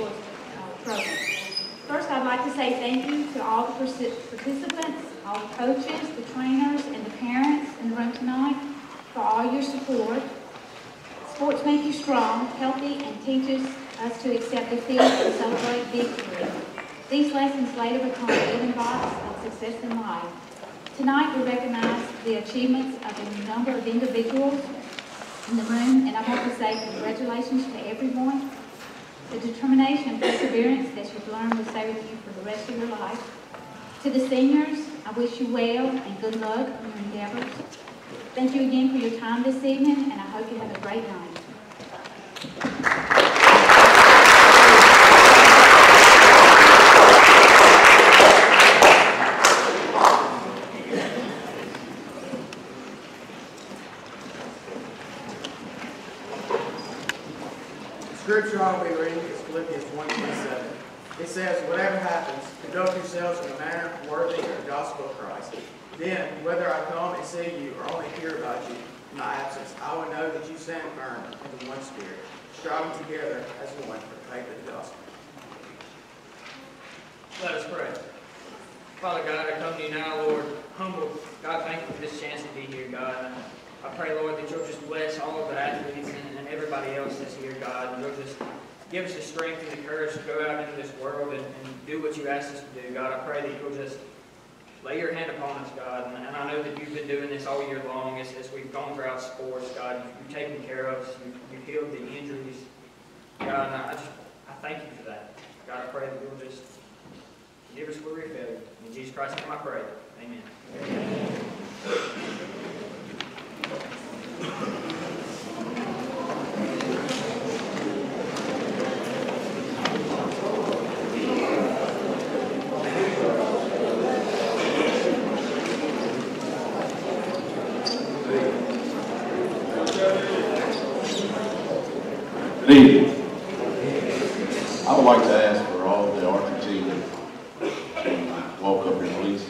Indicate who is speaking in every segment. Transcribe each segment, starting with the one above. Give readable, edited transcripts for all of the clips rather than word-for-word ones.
Speaker 1: sports program. First, I'd like to say thank you to all the participants, all the coaches, the trainers, and the parents in the room tonight for all your support. Sports make you strong, healthy, and teaches us to accept defeat and celebrate victory. These lessons later become building blocks of success in life. Tonight, we recognize the achievements of a number of individuals in the room, and I want to say congratulations to everyone. The determination and perseverance that you've learned will stay with you for the rest of your life. To the seniors, I wish you well and good luck in your endeavors. Thank you again for your time this evening, and I hope you have a great night.
Speaker 2: Scripture I'll be reading is Philippians 1:27. It says, "Whatever happens, conduct yourselves in a manner worthy of the gospel of Christ. Then, whether I come and see you or only hear about you in my absence, I will know that you stand firm in the one spirit, striving together as one for the faith of the gospel."
Speaker 3: Let us pray. Father God, I come to you now, Lord, humble. God, thank you for this chance to be here, God. I pray, Lord, that you'll just bless all of the athletes and everybody else that's here, God. And you'll just give us the strength and the courage to go out into this world and do what you asked us to do, God. I pray that you'll just lay your hand upon us, God. And I know that you've been doing this all year long as we've gone throughout sports, God. You've taken care of us. You've healed the injuries. God, and I thank you for that. God, I pray that you'll just give us where we're failure. In Jesus Christ's name I pray. Amen. Amen.
Speaker 4: Good evening. I would like to ask for all the archery team to walk up here, please.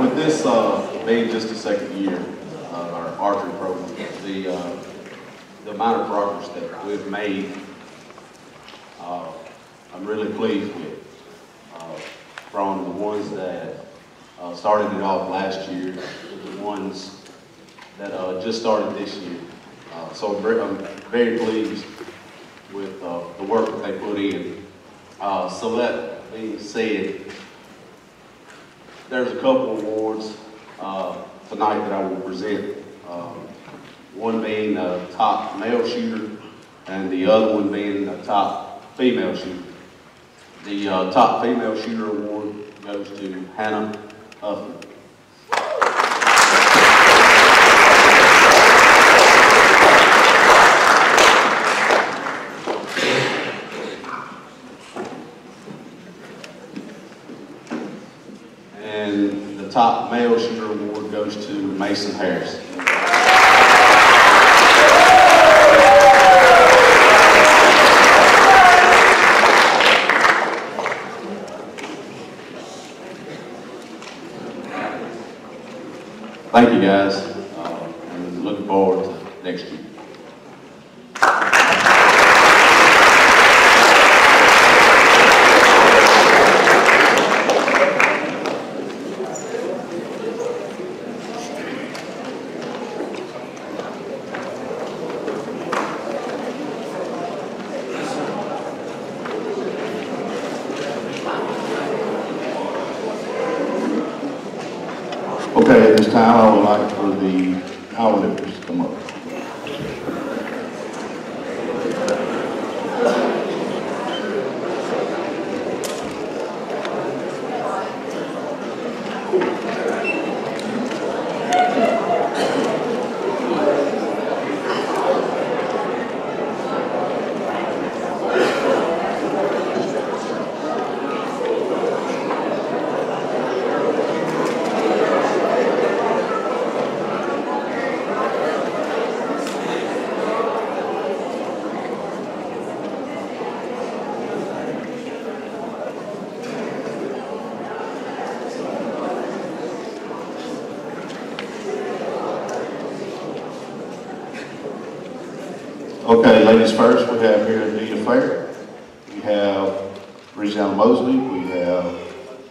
Speaker 4: With this being just the second year of our archery program, the amount of progress that we've made, I'm really pleased with. From the ones that started it off last year to the ones that just started this year. So I'm very pleased with the work that they put in. So that being said, there's a couple awards tonight that I will present. One being the top male shooter and the other one being the top female shooter. The top female shooter award goes to Hannah Huffman. And the top male shooter award goes to Mason Harris. Thank you guys, and looking forward to next year. Okay, at this time I would like for the powerlifters to come up. Okay, ladies first, we have here Anita Fair. We have Breeziana Mosley. We have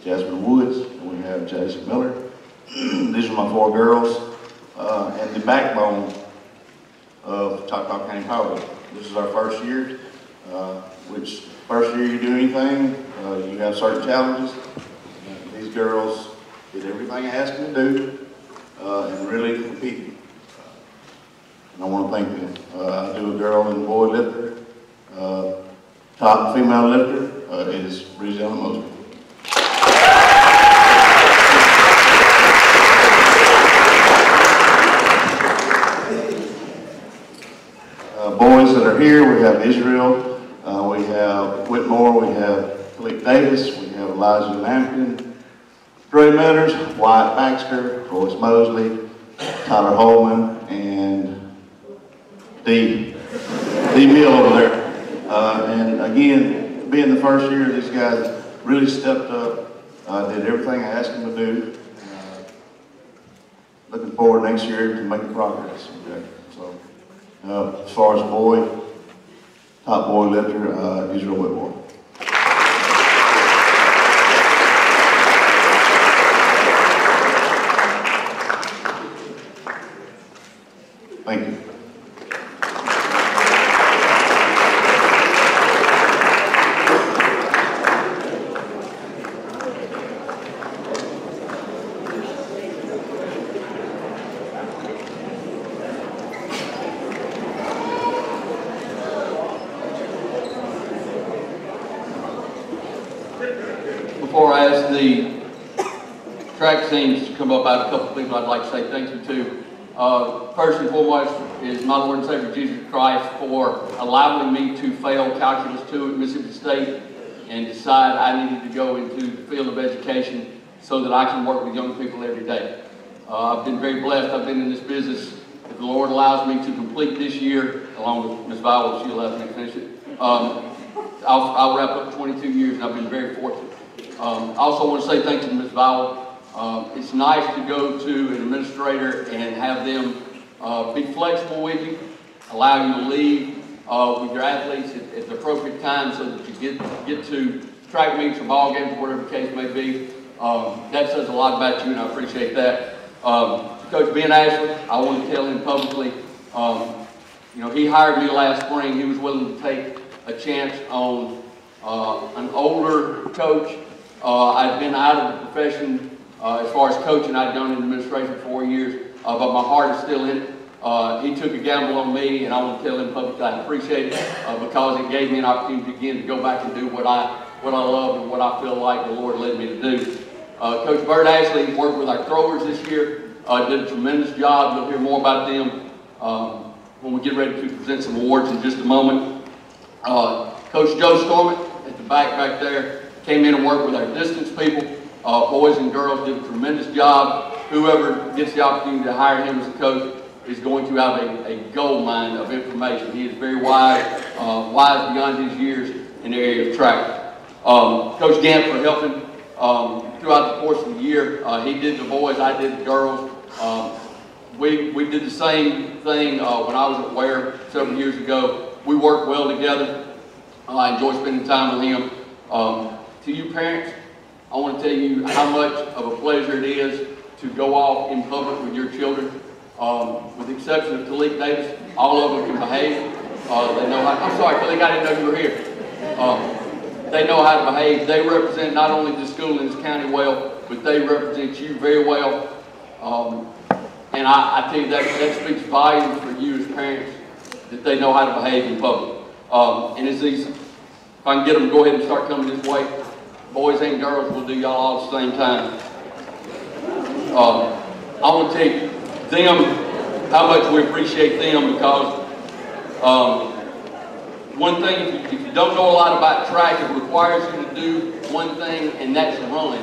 Speaker 4: Jasmine Woods. And we have Jason Miller. These are my 4 girls and the backbone of Choctaw County Power. This is our first year, which first year you do anything, you have certain challenges. And these girls did everything I asked them to do and really competed. And I want to thank them. I do a girl and boy lifter. Top female lifter is Breeziana Mosley. Boys that are here, we have Israel, we have Whitmore, we have Philip Davis, we have Elijah Lampkin, Dre Metters, Wyatt Baxter, Royce Mosley, Tyler Holman, and D Mill over there. And again, being the first year, these guys really stepped up, did everything I asked them to do. Looking forward next year to making progress. Okay? So, as far as top boy lifter, Israel Whitmore. Thank you.
Speaker 5: Before I ask the track teams to come up, I have a couple of people I'd like to say thank you to. First and foremost is my Lord and Savior Jesus Christ for allowing me to fail Calculus 2 at Mississippi State and decide I needed to go into the field of education so that I can work with young people every day. I've been very blessed. I've been in this business. If the Lord allows me to complete this year, along with Ms. Vowell, if she allows me to finish it, I'll wrap up 22 years, and I've been very fortunate. I also want to say thank you to Ms. Vowell. It's nice to go to an administrator and have them be flexible with you, allow you to leave with your athletes at the appropriate time so that you get to track meets or ball games or whatever the case may be. That says a lot about you, and I appreciate that. Coach Ben Ashley, I want to tell him publicly, you know, he hired me last spring. He was willing to take a chance on an older coach. I'd been out of the profession as far as coaching. I'd done in administration for 4 years, but my heart is still in it. He took a gamble on me, and I want to tell him publicly I appreciate it because it gave me an opportunity again to go back and do what I love and what I feel like the Lord led me to do. Coach Bert Ashley worked with our throwers this year, did a tremendous job. You'll hear more about them when we get ready to present some awards in just a moment. Coach Joe Stormont at the back there came in and worked with our distance people. Boys and girls did a tremendous job. Whoever gets the opportunity to hire him as a coach is going to have a gold mine of information. He is very wise, wise beyond his years in the area of track. Coach Gant for helping throughout the course of the year. He did the boys, I did the girls. We did the same thing when I was at Ware several years ago. We worked well together. I enjoy spending time with him. To you parents, I want to tell you how much of a pleasure it is to go off in public with your children. With the exception of Talik Davis, all of them can behave. They know how, I'm sorry, Talik, I didn't know you were here. They know how to behave. They represent not only the school in this county well, but they represent you very well. And I tell you, that speaks volumes for you as parents, that they know how to behave in public. And it's easy. If I can get them to go ahead and start coming this way, boys and girls will do y'all all at the same time. I want to tell you them how much we appreciate them because one thing, if you don't know a lot about track, it requires you to do one thing, and that's run.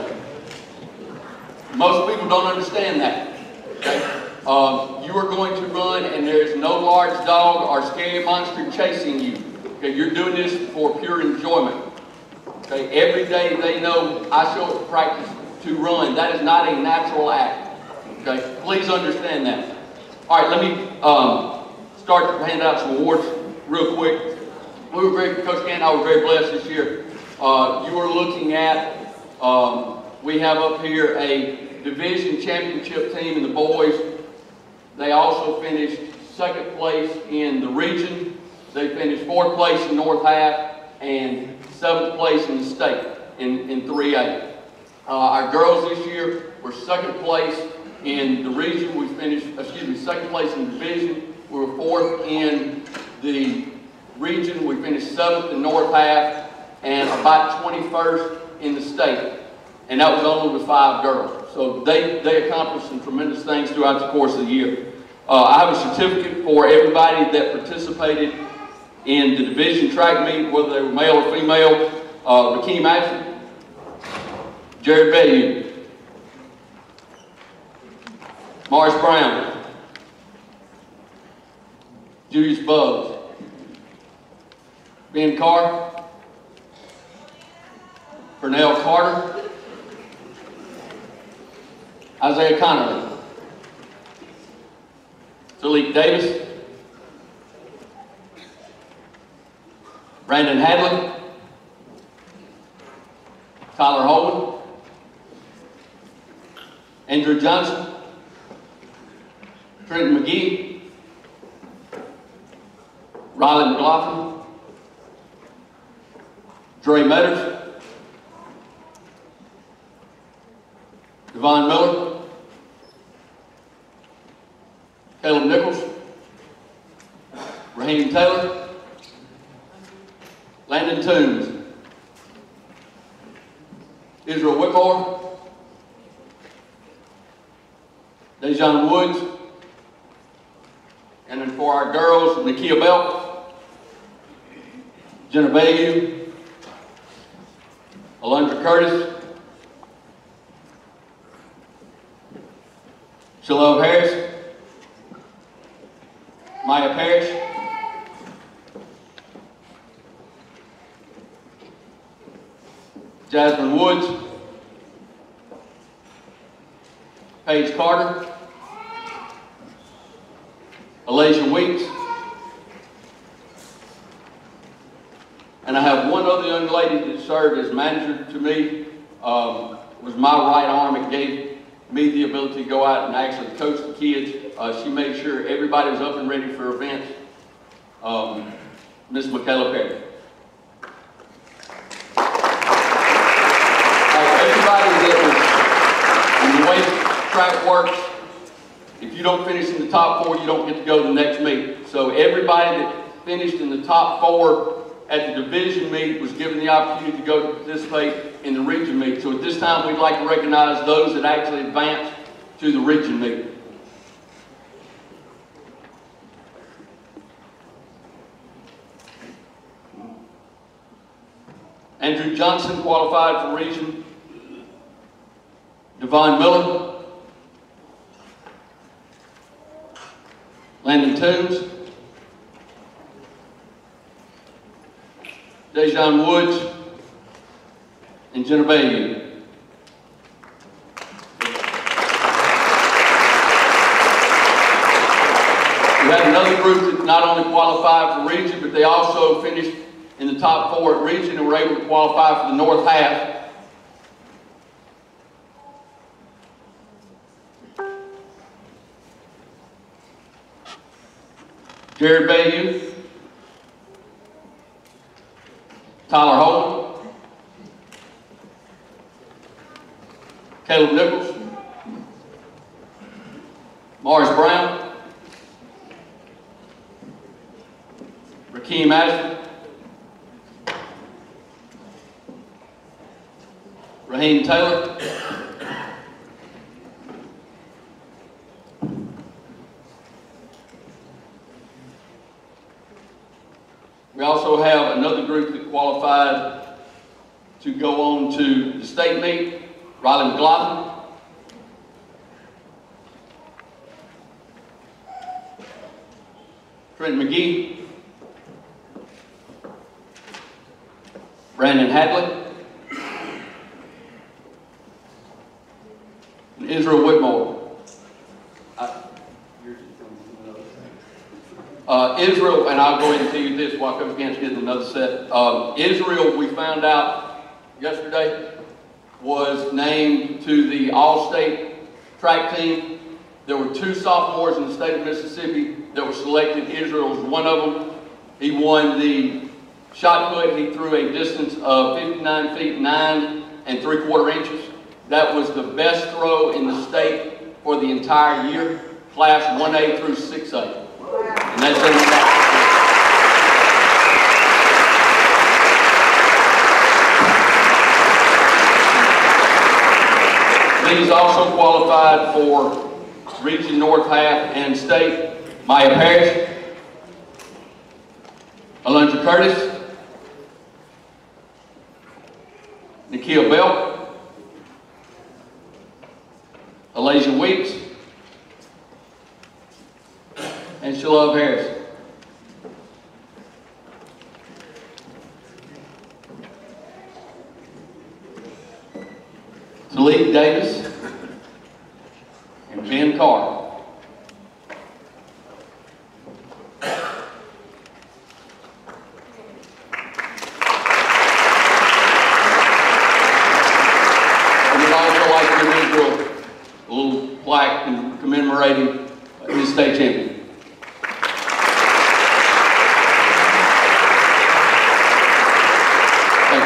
Speaker 5: Most people don't understand that. Okay? You are going to run, and there's no large dog or scary monster chasing you. Okay? You're doing this for pure enjoyment. Okay? Every day they know I show up to practice to run. That is not a natural act. Okay? Please understand that. All right, let me start to hand out some awards. real quick. Coach Canton and I were very blessed this year. You are looking at, we have up here a division championship team in the boys. They also finished second place in the region. They finished fourth place in North Half and seventh place in the state in 3A. Our girls this year were second place in the region. We finished, second place in the division. We were fourth in the region. We finished seventh in North Half and about 21st in the state. And that was only with 5 girls. So they accomplished some tremendous things throughout the course of the year. I have a certificate for everybody that participated in the division track meet, whether they were male or female. Rakeem Ashton, Jared Bayou, Morris Brown, Julius Buggs, Ben Carr, Pernell Carter, Isaiah Connolly, Philippe Davis, Brandon Hadley, Tyler Holman, Andrew Johnson, Trenton McGee, Riley McLaughlin, Dre Metters, Devon Miller, Caleb Nichols, Raheem Taylor, Landon Toombs, Israel Whitmore, Dejon Woods, and then for our girls, Nakia Belt, Jenna Bayou, Alondra Curtis, Shalom Harris, Maya Parrish, Jasmine Woods, Paige Carter, Alasia Weeks, and I have one other young lady that served as manager to me, was my right arm. It gave me the ability to go out and actually coach the kids. She made sure everybody was up and ready for events. Miss Michaela Perry. Everybody that was, and the way track works, if you don't finish in the top 4, you don't get to go to the next meet. So everybody that finished in the top 4 at the division meet was given the opportunity to go to participate in the region meet. So at this time, we'd like to recognize those that actually advanced to the region meet. Andrew Johnson qualified for region. Devon Miller. Landon Toombs. Dejon Woods. And Jenna Bayou. We had another group that not only qualified for region, but they also finished in the top 4 at region and were able to qualify for the North Half. Jared Bayou, Tyler Holman, Caleb Nichols, Morris Brown, Rakeem Ashton, Raheem Taylor, we also have another group that qualified to go on to the state meet. Riley McLaughlin, Trent McGee, Brandon Hadley, and Israel Whitmore. Israel, and I'll go ahead and tell you while Coach Gant's getting another set. Israel, we found out yesterday, was named to the All-State track team. There were 2 sophomores in the state of Mississippi that were selected. Israel was one of them. He won the shot put. He threw a distance of 59 feet 9 3/4 inches. That was the best throw in the state for the entire year, class 1A through 6A. And that's He's also qualified for Region North Half and State. Maya Parrish, Alondra Curtis, Nikhil Bell, Alasia Weeks, and Shalove Harris. Talik Davis and Ben Carr. And we'd also like to give Israel a little plaque commemorating his state champion. Thank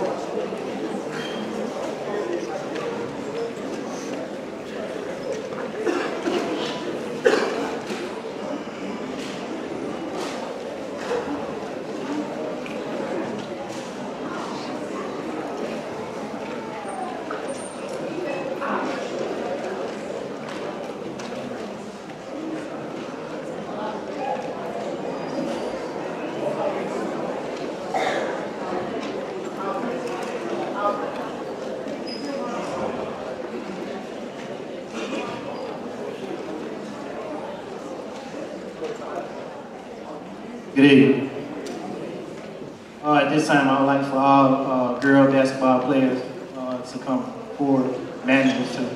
Speaker 5: you.
Speaker 6: Good evening. At this time, I would like for all girl basketball players to come forward, managers too.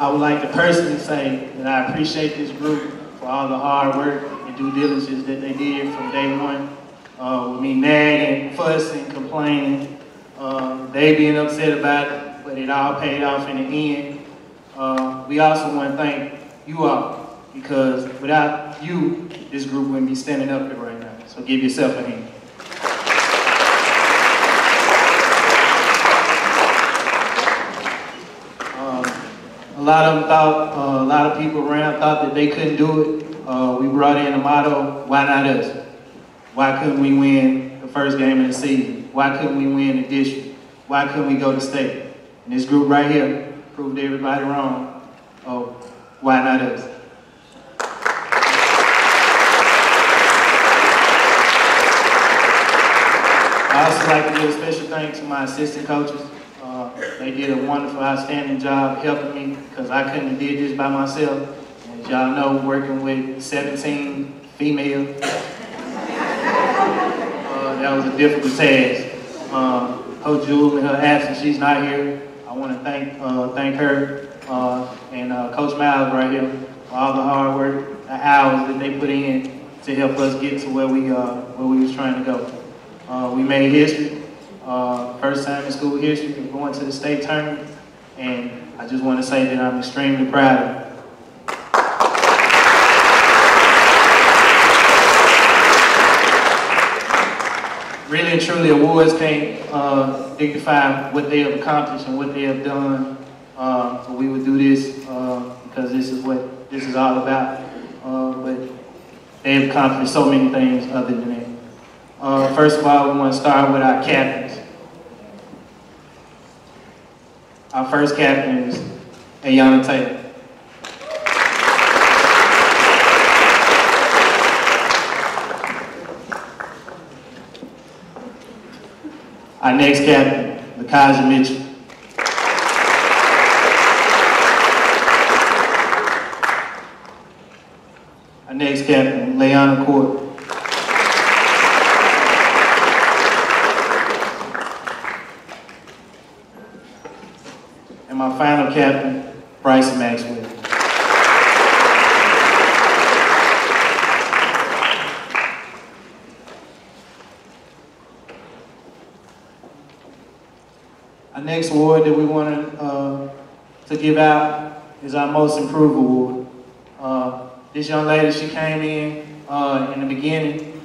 Speaker 6: I would like to personally say that I appreciate this group for all the hard work and due diligence that they did from day one. With me nagging, fussing, complaining, they being upset about it, but it all paid off in the end. We also want to thank you all, because without you, this group wouldn't be standing up here right now. So give yourself a hand. A lot of them thought, a lot of people around thought that they couldn't do it. We brought in a motto, why not us? Why couldn't we win the first game of the season? Why couldn't we win the district? Why couldn't we go to state? And this group right here proved everybody wrong. Oh, why not us? I also like to give a special thanks to my assistant coaches. They did a wonderful, outstanding job helping me, because I couldn't have did this by myself. As y'all know, working with 17 females, that was a difficult task. Coach Jewel, in her absence, she's not here. I want to thank her and Coach Miles right here for all the hard work, the hours that they put in to help us get to where we was trying to go. We made history. First time in school history of going to the state tournament, and I just want to say that I'm extremely proud of it. really and truly, awards can't dignify what they have accomplished and what they have done. So we would do this because this is what this is all about. But they have accomplished so many things other than that. First of all, we want to start with our captains. Our first captain is Ayanna Taylor. Our next captain, Lakaiza Mitchell. Our next captain, Leanna Court. And my final captain, Bryson Maxwell. Our next award that we want to give out is our Most Improved Award. This young lady, she came in the beginning.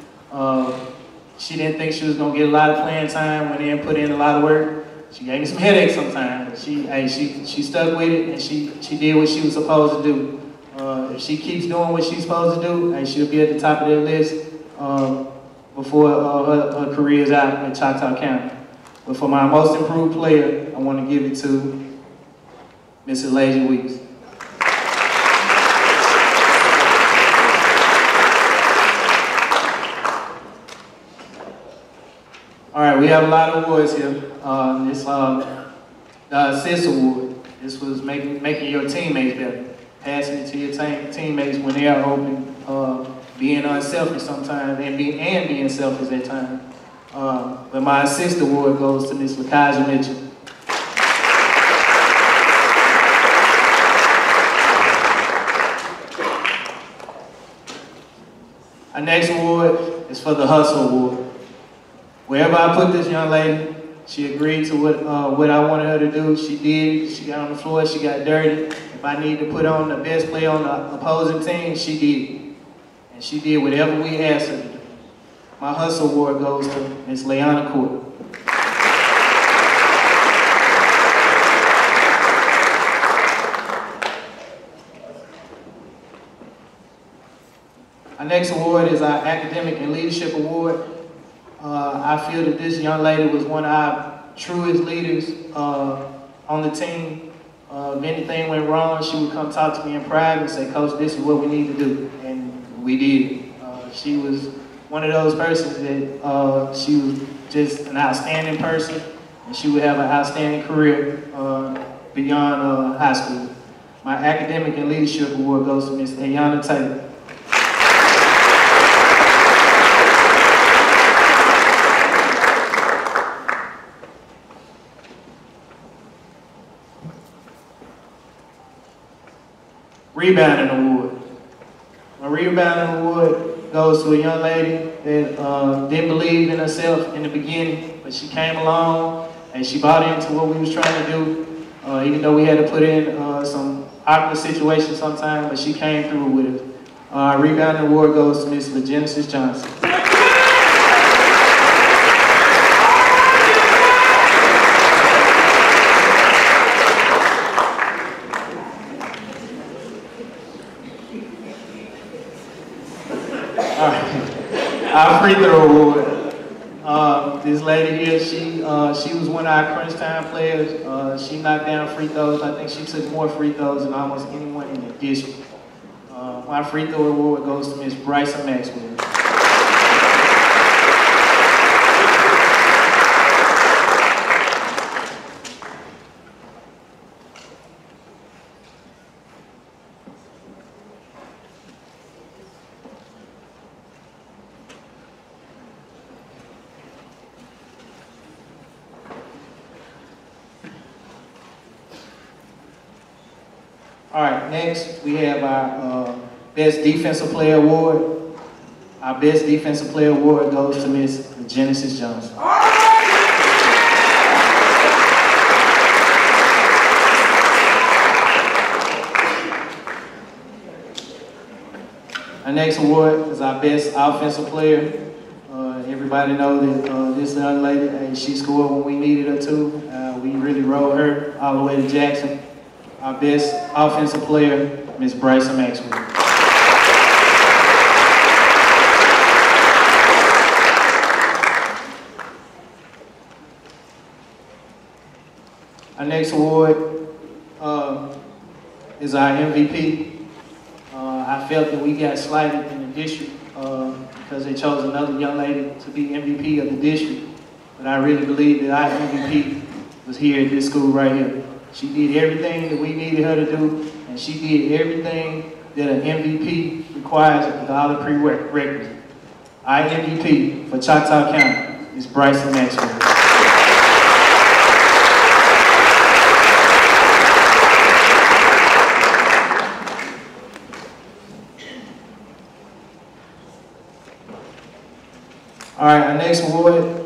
Speaker 6: She didn't think she was going to get a lot of playing time, went in, put in a lot of work. She gave me some headaches sometimes, but she stuck with it and she did what she was supposed to do. If she keeps doing what she's supposed to do, she'll be at the top of their list before her career is out in Choctaw County. But for my most improved player, I want to give it to Mrs. Lazy Weeks. All right, we have a lot of awards here. This the Assist Award. This was making your teammates better, passing it to your teammates when they are open, being unselfish sometimes and being selfish at times. But my Assist Award goes to Ms. Lakaiza Mitchell. Our next award is for the Hustle Award. Wherever I put this young lady, she agreed to what I wanted her to do. She did. She got on the floor, she got dirty. If I needed to put on the best player on the opposing team, she did. And she did whatever we asked her to do. My Hustle Award goes to Ms. Leanna Court. Our next award is our Academic and Leadership Award. I feel that this young lady was one of our truest leaders on the team. If anything went wrong, she would come talk to me in private and say, "Coach, this is what we need to do," and we did. She was one of those persons that she was just an outstanding person, and she would have an outstanding career beyond high school. My Academic and Leadership Award goes to Ms. Ayanna Taylor. Rebounding Award. My Rebounding Award goes to a young lady that didn't believe in herself in the beginning, but she came along and she bought into what we was trying to do, even though we had to put in some awkward situations sometimes, but she came through with it. Our Rebounding Award goes to Miss Genesis Johnson. Our Free Throw Award. This lady here, she was one of our crunch time players. She knocked down free throws. I think she took more free throws than almost anyone in the district. My Free Throw Award goes to Miss Bryson Maxwell. All right, next we have our Best Defensive Player Award. Our Best Defensive Player Award goes to Miss Genesis Johnson. Our next award is our Best Offensive Player. Everybody knows that this young lady, hey, she scored when we needed her to. We really rode her all the way to Jackson. Our best offensive player, Miss Bryson Maxwell. Our next award is our MVP. I felt that we got slighted in the district because they chose another young lady to be MVP of the district. But I really believe that our MVP was here at this school right here. She did everything that we needed her to do, and she did everything that an MVP requires with all the prerequisites. Our MVP for Choctaw County is Bryson Maxwell. All right, our next award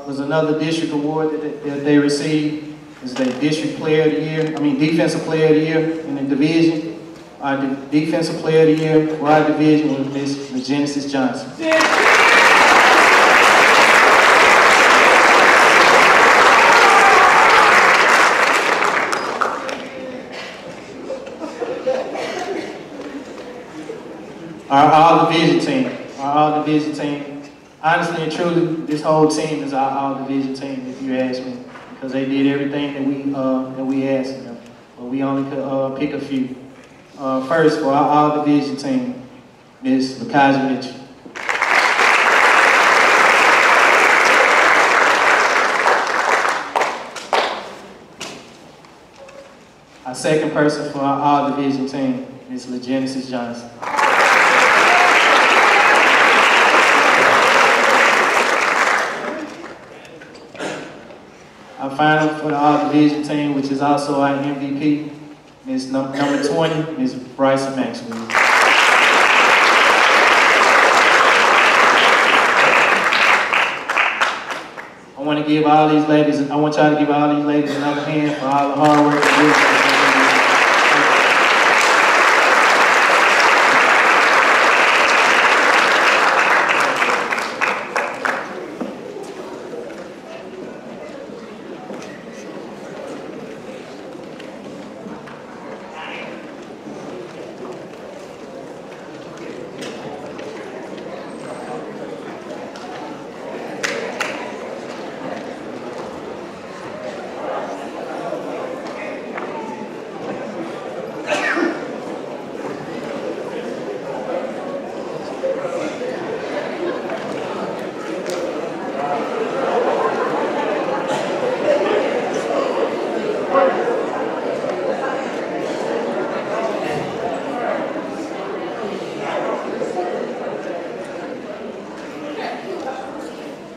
Speaker 6: was another district award that they received. It's the District Player of the Year, Defensive Player of the Year in the division. Our Defensive Player of the Year for our division was Miss Genesis Johnson. Our all-division team. Honestly and truly, this whole team is our all-division team, if you ask me, because they did everything that we asked them. But we only could pick a few. First, for our all-division team, Ms. Lakaja Mitchell. Our second person for our all-division team, Ms. Genesis Johnson. Our final for the all-division team, which is also our MVP, is number 20, Ms. Bryson Maxwell. I want y'all to give all these ladies another hand for all the hard work and work.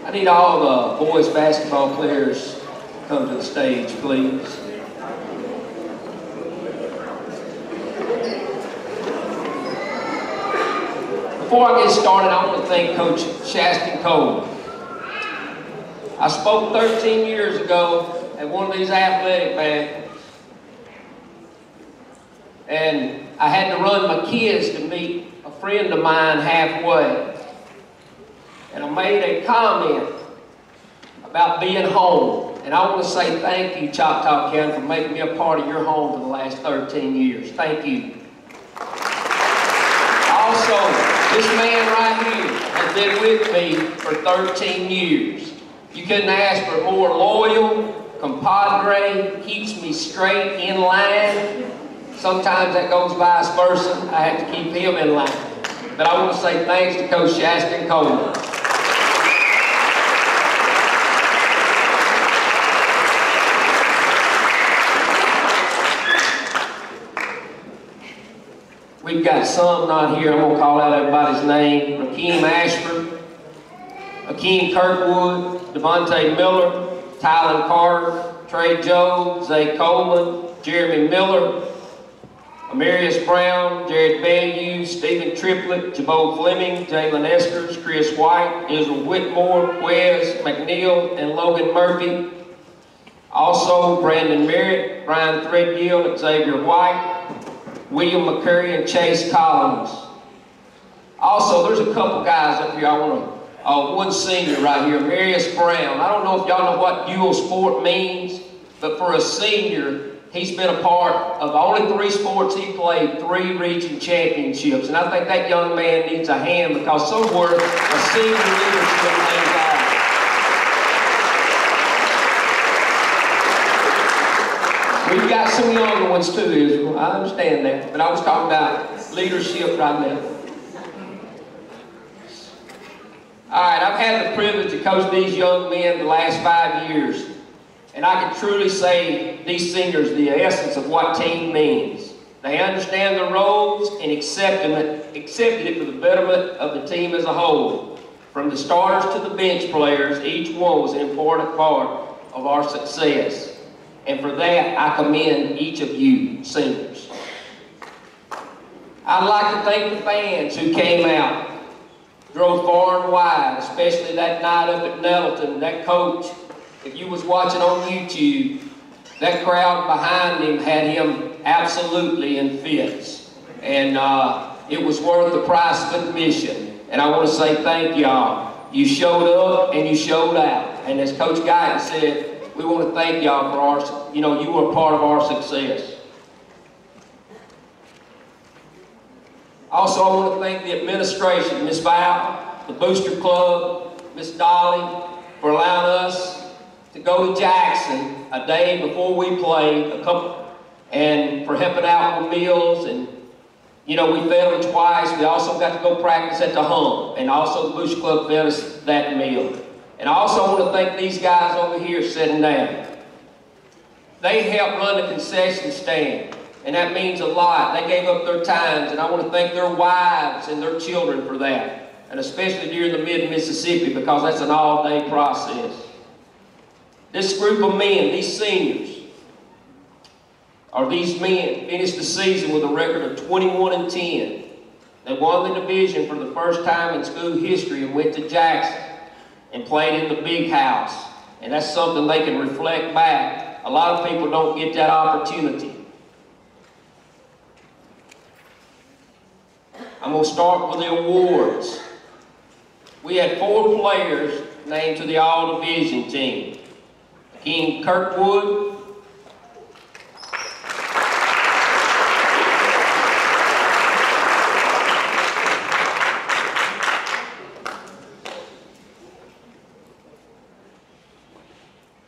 Speaker 5: I need all the boys basketball players to come to the stage, please. Before I get started, I want to thank Coach Shaston Cole. I spoke 13 years ago at one of these athletic banquets, and I had to run my kids to meet a friend of mine halfway. And I made a comment about being home. And I want to say thank you, Choctaw County, for making me a part of your home for the last 13 years. Thank you. Also, this man right here has been with me for 13 years. You couldn't ask for a more loyal compadre, keeps me straight in line. Sometimes that goes vice versa. I have to keep him in line. But I want to say thanks to Coach Shaston Cole. We've got some not here. I'm going to call out everybody's name. Rakeem Ashford, Akeem Kirkwood, Devontae Miller, Tylen Carter, Trey Joe, Zay Coleman, Jeremy Miller, Amarius Brown, Jared Bayou, Stephen Triplett, Jabot Fleming, Jalen Eskers, Chris White, Israel Whitmore, Wes McNeil, and Logan Murphy. Also, Brandon Merritt, Brian Threadgill, Xavier White, William McCurry, and Chase Collins. Also, there's a couple guys up here I want to one senior right here, Marius Brown. I don't know if y'all know what dual sport means, but for a senior, he's been a part of only 3 sports he played, 3 region championships. And I think that young man needs a hand because somewhere a senior leadership named out. We've got some younger ones too, Israel. I understand that. But I was talking about leadership right now. All right, I've had the privilege to coach these young men the last 5 years. And I can truly say these seniors, the essence of what team means. They understand their roles and accepted it for the betterment of the team as a whole. From the starters to the bench players, each one was an important part of our success. And for that, I commend each of you, seniors. I'd like to thank the fans who came out, drove far and wide, especially that night up at Nettleton. That coach, if you was watching on YouTube, that crowd behind him had him absolutely in fits. And it was worth the price of admission. And I want to say thank y'all. You showed up and you showed out. And as Coach Guyton said, we want to thank y'all for our, you were a part of our success. Also, I want to thank the administration, Ms. Val, the Booster Club, Ms. Dolly, for allowing us to go to Jackson a day before we played, and for helping out with meals. And, we fed them twice. We also got to go practice at the Hump, and also the Booster Club fed us that meal. And I also want to thank these guys over here sitting down. They helped run the concession stand, and that means a lot. They gave up their times, and I want to thank their wives and their children for that, and especially during the mid-Mississippi, because that's an all-day process. This group of men, these seniors, these men finished the season with a record of 21-10. They won the division for the first time in school history and went to Jackson and played in the big house. And that's something they can reflect back. A lot of people don't get that opportunity. I'm going to start with the awards. We had 4 players named to the All-Division team. King Kirkwood,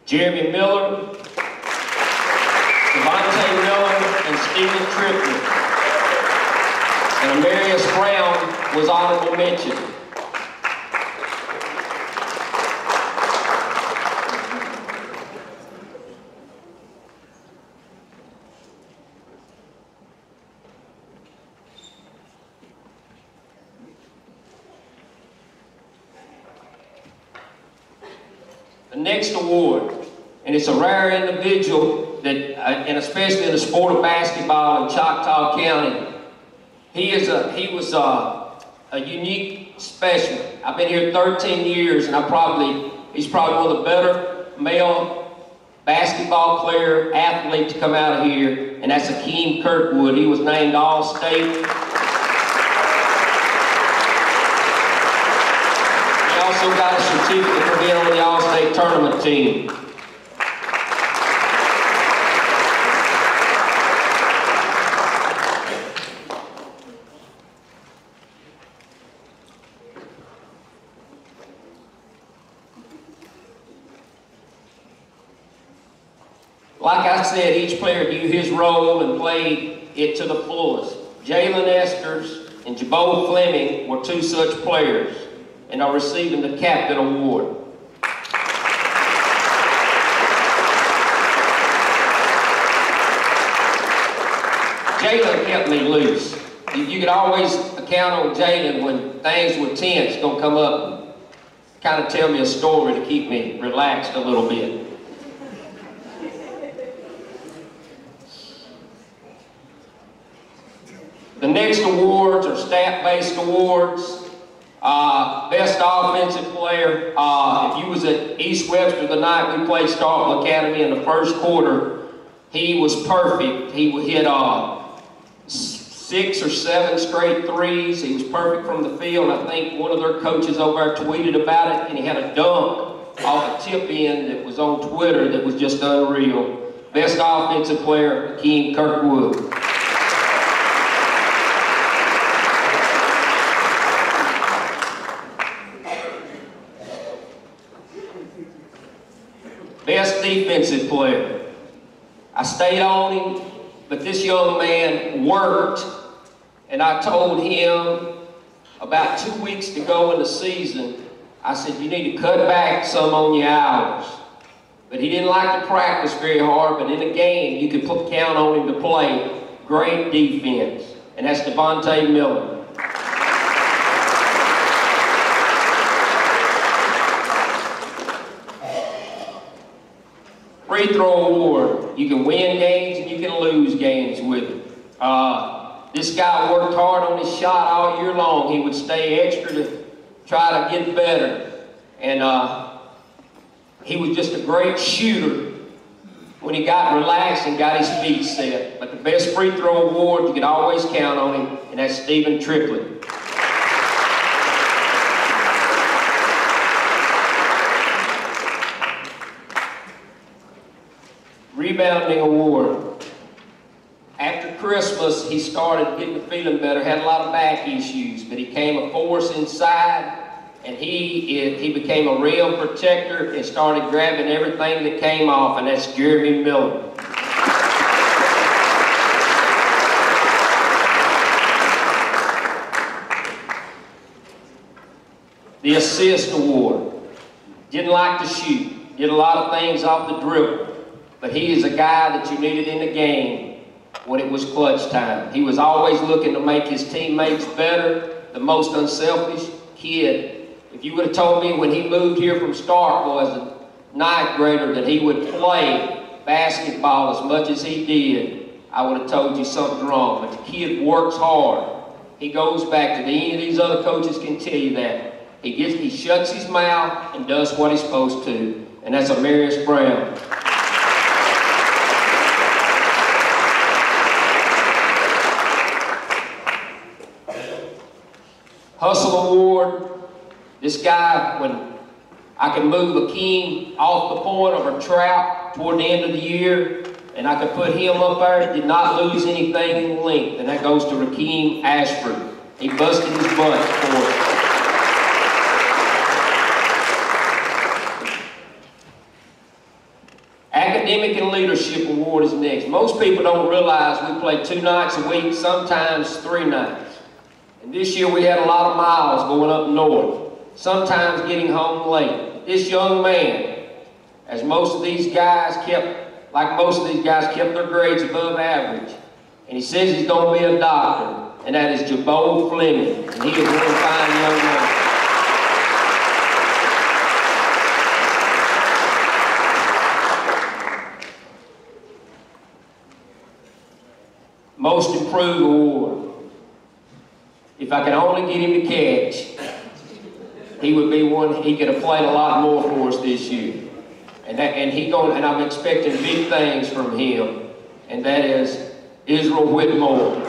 Speaker 5: Jeremy Miller, Devontae Miller, and Stephen Triplett. And Marius Brown was honorable mention. The next award, and it's a rare individual that, and especially in the sport of basketball in Choctaw County. He was a unique specimen. I've been here 13 years, and he's probably one of the better male basketball player athlete to come out of here, and that's Akeem Kirkwood. He was named All-State. He also got a certificate for being on the All-State tournament team. Like I said, each player knew his role and played it to the fullest. Jalen Esters and Jabot Fleming were 2 such players and are receiving the Captain Award. Jalen kept me loose. You could always count on Jalen when things were tense, gonna come up and kind of tell me a story to keep me relaxed a little bit. The next awards are stat-based awards. Best offensive player. If you was at East Webster the night we played Starkville Academy in the first quarter, he was perfect. He hit
Speaker 7: 6 or 7 straight threes. He was perfect from the field. I think one of their coaches over there tweeted about it, and he had a dunk off a tip in that was on Twitter that was just unreal. Best offensive player, Hakeem Kirkwood. Best defensive player. I stayed on him, but this young man worked, and I told him about 2 weeks to go in the season, I said, you need to cut back some on your hours. But he didn't like to practice very hard, but in a game, you could count on him to play great defense, and that's Devontae Miller. Free throw award. You can win games and you can lose games with it. This guy worked hard on his shot all year long. He would stay extra to try to get better. And he was just a great shooter when he got relaxed and got his feet set. But the best free throw award, you can always count on him, and that's Stephen Triplett. Rebounding Award. After Christmas, he started getting feeling better, had a lot of back issues, but he came a force inside, and he became a real protector and started grabbing everything that came off, and that's Jeremy Miller. The Assist Award. Didn't like to shoot, did a lot of things off the dribble. But he is a guy that you needed in the game when it was clutch time. He was always looking to make his teammates better, the most unselfish kid. If you would have told me when he moved here from Starkville as a 9th grader that he would play basketball as much as he did, I would have told you something wrong. But the kid works hard. He goes back to any of these other coaches can tell you that. He shuts his mouth and does what he's supposed to, and that's Amarius Brown. Hustle Award. This guy, when I could move Hakeem off the point of a trap toward the end of the year, and I could put him up there, did not lose anything in length, and that goes to Rakeem Ashford. He busted his butt for it. Academic and Leadership Award is next. Most people don't realize we play 2 nights a week, sometimes 3 nights. And this year we had a lot of miles going up north, sometimes getting home late. This young man, as most of these guys kept their grades above average. And he says he's going to be a doctor, and that is Jabot Fleming. And he is one fine young man. Most Improved Award. If I could only get him to catch, he would be one. He could have played a lot more for us this year, and I'm expecting big things from him, and that is Israel Whitmore.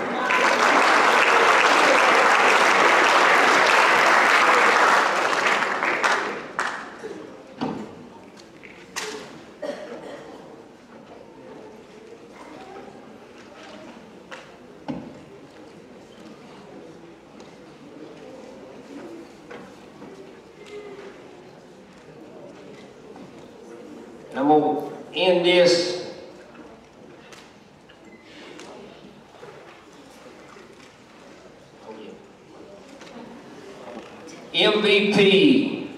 Speaker 7: And I'm going to end this MVP.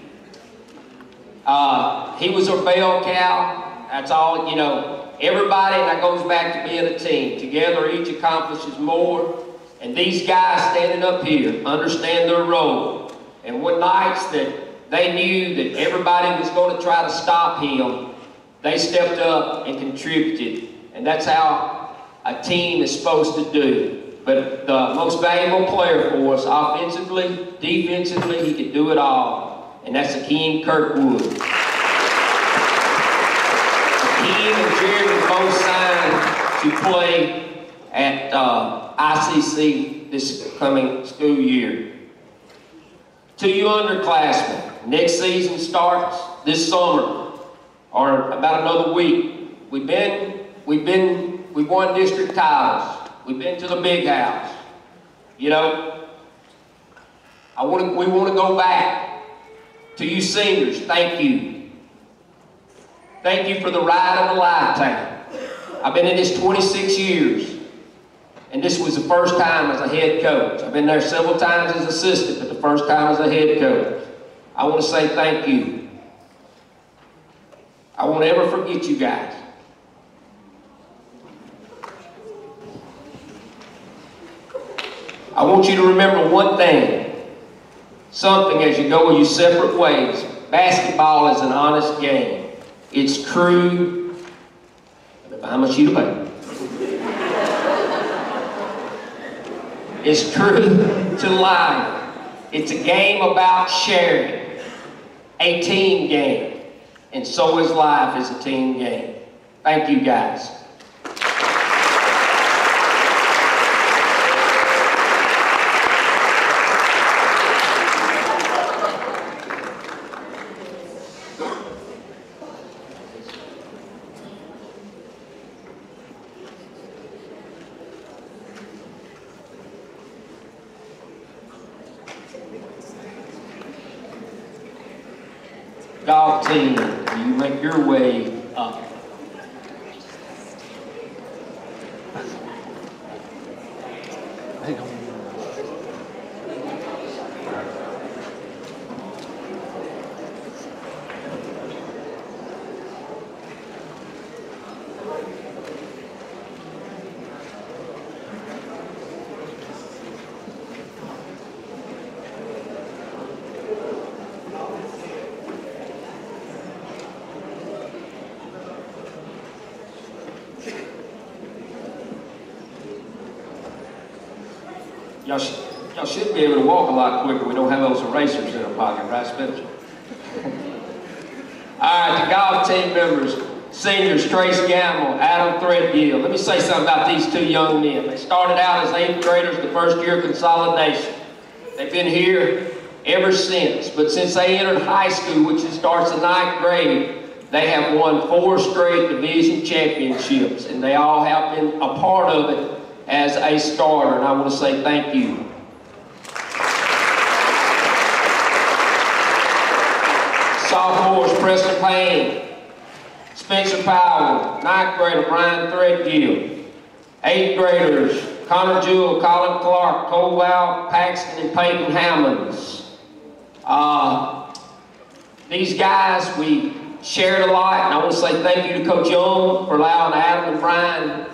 Speaker 7: He was a bell cow. That's all, you know. Everybody, that goes back to being a team. Together, each accomplishes more. And these guys standing up here understand their role. And what nights that they knew that everybody was going to try to stop him, they stepped up and contributed. And that's how a team is supposed to do. But the most valuable player for us, offensively, defensively, he could do it all. And that's Hakeem Kirkwood. Hakeem and Jeremy both signed to play at ICC this coming school year. To you underclassmen, next season starts this summer, or about another week. We've won district titles. We've been to the big house. You know, we want to go back. To you seniors, thank you. Thank you for the ride of a lifetime. I've been in this 26 years, and this was the first time as a head coach. I've been there several times as assistant, but the first time as a head coach. I want to say thank you. I won't ever forget you guys. I want you to remember one thing, something as you go your separate ways. Basketball is an honest game. It's true. How much you to pay? It's true to life. It's a game about sharing, a team game, and so is life is a team game. Thank you, guys. Golf team, you make your way up. Y'all should be able to walk a lot quicker. We don't have those erasers in our pocket, right, Spencer? All right, the golf team members, seniors, Trace Gamble, Adam Threadgill. Let me say something about these two young men. They started out as 8th graders the first year of consolidation. They've been here ever since, but since they entered high school, which starts in 9th grade, they have won 4 straight division championships, and they all have been a part of it as a starter, and I want to say thank you. Sophomores, Preston Payne, Spencer Powell, 9th grader, Brian Threadgill, 8th graders, Connor Jewell, Colin Clark, Cole Val, Paxton, and Peyton Hammonds. These guys, we shared a lot, and I want to say thank you to Coach Young for allowing Adam and Brian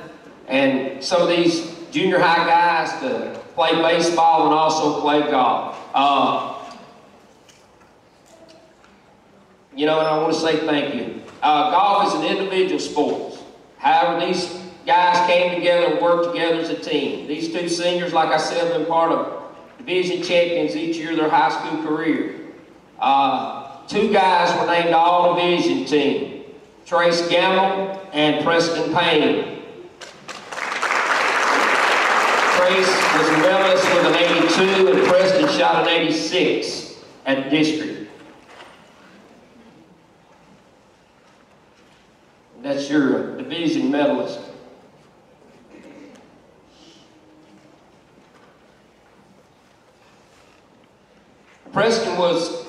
Speaker 7: and some of these junior high guys to play baseball and also play golf. You know, and I want to say thank you. Golf is an individual sport. However, these guys came together and worked together as a team. These two seniors, like I said, have been part of division champions each year of their high school career. 2 guys were named All-Division team, Trace Gamble and Preston Payne. Trace was a medalist with an 82 and Preston shot an 86 at district. That's your division medalist. Preston was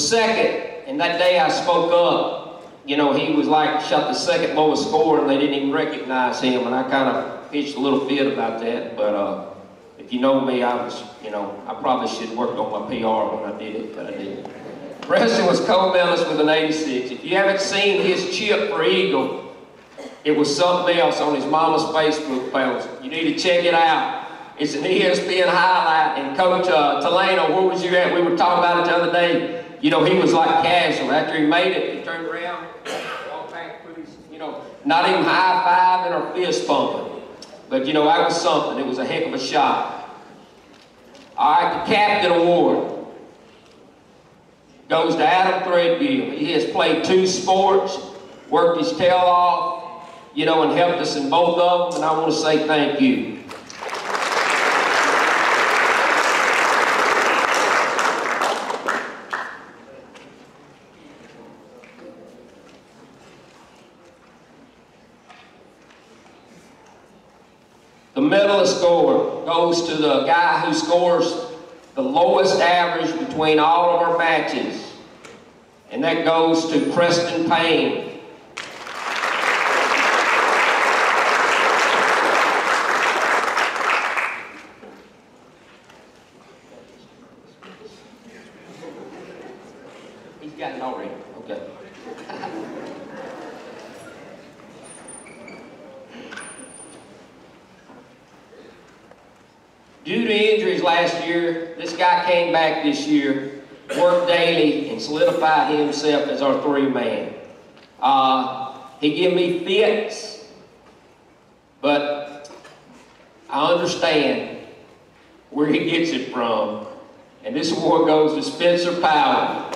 Speaker 7: second, and that day I spoke up. You know, he was like shot the second lowest score, and they didn't even recognize him, and I kind of pitched a little fit about that. But if you know me, I probably should have worked on my PR when I did it, but I didn't. Preston was co-medalist with an 86. If you haven't seen his chip for Eagle, it was something else on his mama's Facebook post. You need to check it out. It's an ESPN highlight, and Coach Talano, where was you at? We were talking about it the other day. You know, he was like casual. After he made it, he turned around, walked back, put his, not even high-fiving or fist pumping. But, that was something. It was a heck of a shot. All right, the Captain Award goes to Adam Threadgill. He has played 2 sports, worked his tail off, and helped us in both of them, and I want to say thank you. The medalist score goes to the guy who scores the lowest average between all of our matches. And that goes to Preston Payne. He's got it already. Okay. Due to injuries last year, this guy came back this year, worked daily, and solidified himself as our 3-man. He gave me fits, but I understand where he gets it from. And this award goes to Spencer Powell.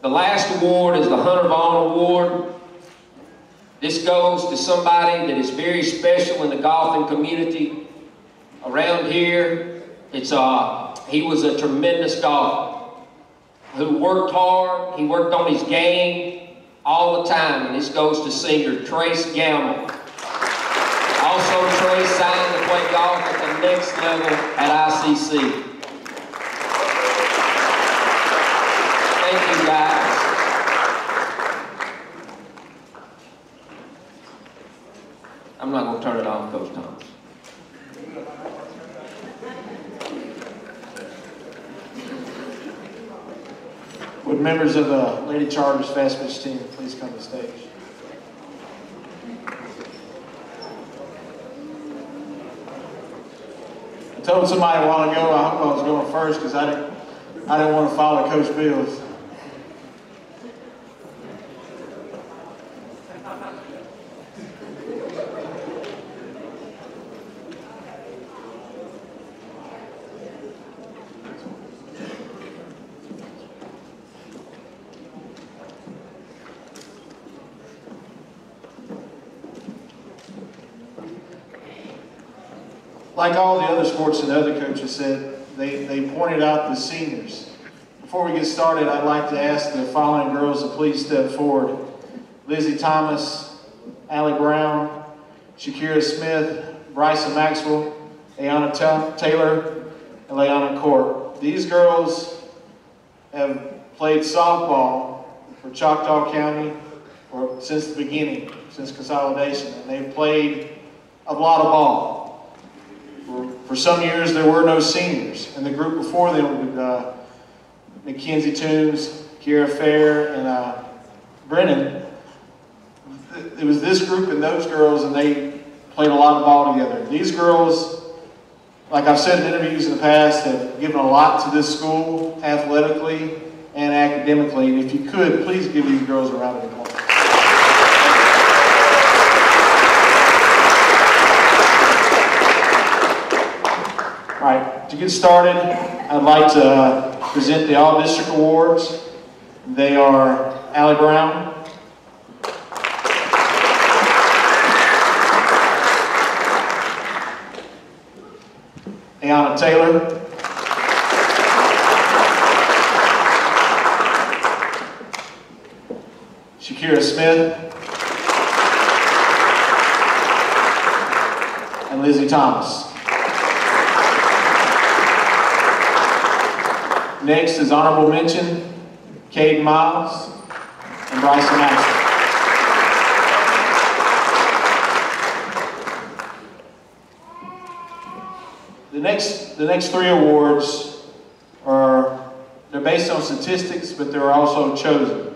Speaker 7: The last award is the Hunter Vaughn Award. This goes to somebody that is very special in the golfing community around here. He was a tremendous golfer who worked hard. He worked on his game all the time. And this goes to singer Trace Gamble. Also, Trace signed to play golf at the next level at ICC. Thank you, guys. I'm not going to turn it off, Coach Thomas.
Speaker 6: Would members of the Lady Chargers fast pitch team please come to the stage? I told somebody a while ago I hope I was going first because I didn't want to follow Coach Bills. Like all the other sports and other coaches said, they pointed out the seniors. Before we get started, I'd like to ask the following girls to please step forward. Lizzie Thomas, Allie Brown, Shakira Smith, Bryson Maxwell, Ayanna Taylor, and Leanna Court. These girls have played softball for Choctaw County since the beginning, since consolidation, and they've played a lot of ball. For some years, there were no seniors, and the group before them, Mackenzie Toombs, Kiera Fair, and Brennan, it was this group and those girls, and they played a lot of ball together. These girls, like I've said in interviews in the past, have given a lot to this school, athletically and academically, and if you could, please give these girls a round of applause. All right, to get started, I'd like to present the All-District Awards. They are Allie Brown, Ayanna Taylor, Shakira Smith, and Lizzie Thomas. Next is honorable mention, Cade Miles and Bryson Maxwell. The next 3 awards they're based on statistics, but they're also chosen.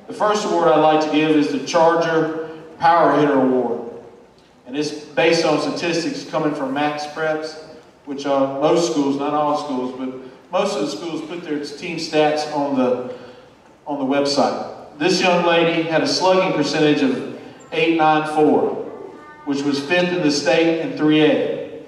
Speaker 6: The first award I'd like to give is the Charger Power Hitter Award. And it's based on statistics coming from Max Preps, which most schools, not all schools, but most of the schools put their team stats on the website. This young lady had a slugging percentage of .894, which was 5th in the state in 3A.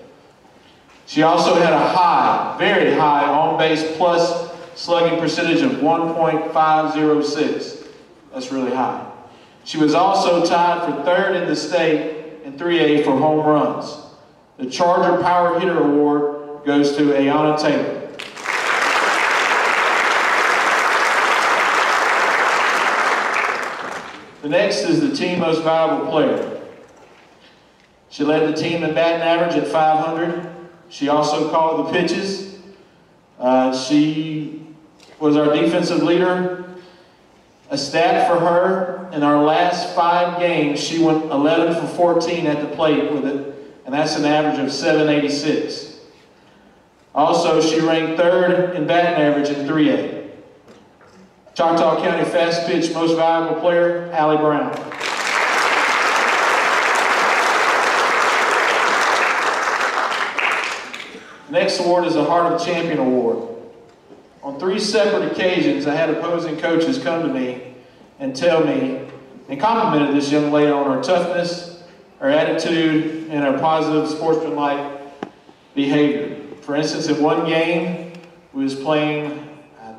Speaker 6: She also had a high, very high on-base plus slugging percentage of 1.506. That's really high. She was also tied for 3rd in the state in 3A for home runs. The Charger Power Hitter Award goes to Ayanna Taylor. The next is the team most valuable player. She led the team in batting average at 500. She also called the pitches. She was our defensive leader. A stat for her, in our last 5 games, she went 11 for 14 at the plate with it, and that's an average of 786. Also, she ranked 3rd in batting average in 3A. Choctaw County Fast Pitch Most Valuable Player, Allie Brown. The next award is the Heart of the Champion Award. On 3 separate occasions, I had opposing coaches come to me and tell me, and complimented this young lady on her toughness, her attitude, and her positive sportsmanlike behavior. For instance, in one game, we was playing, I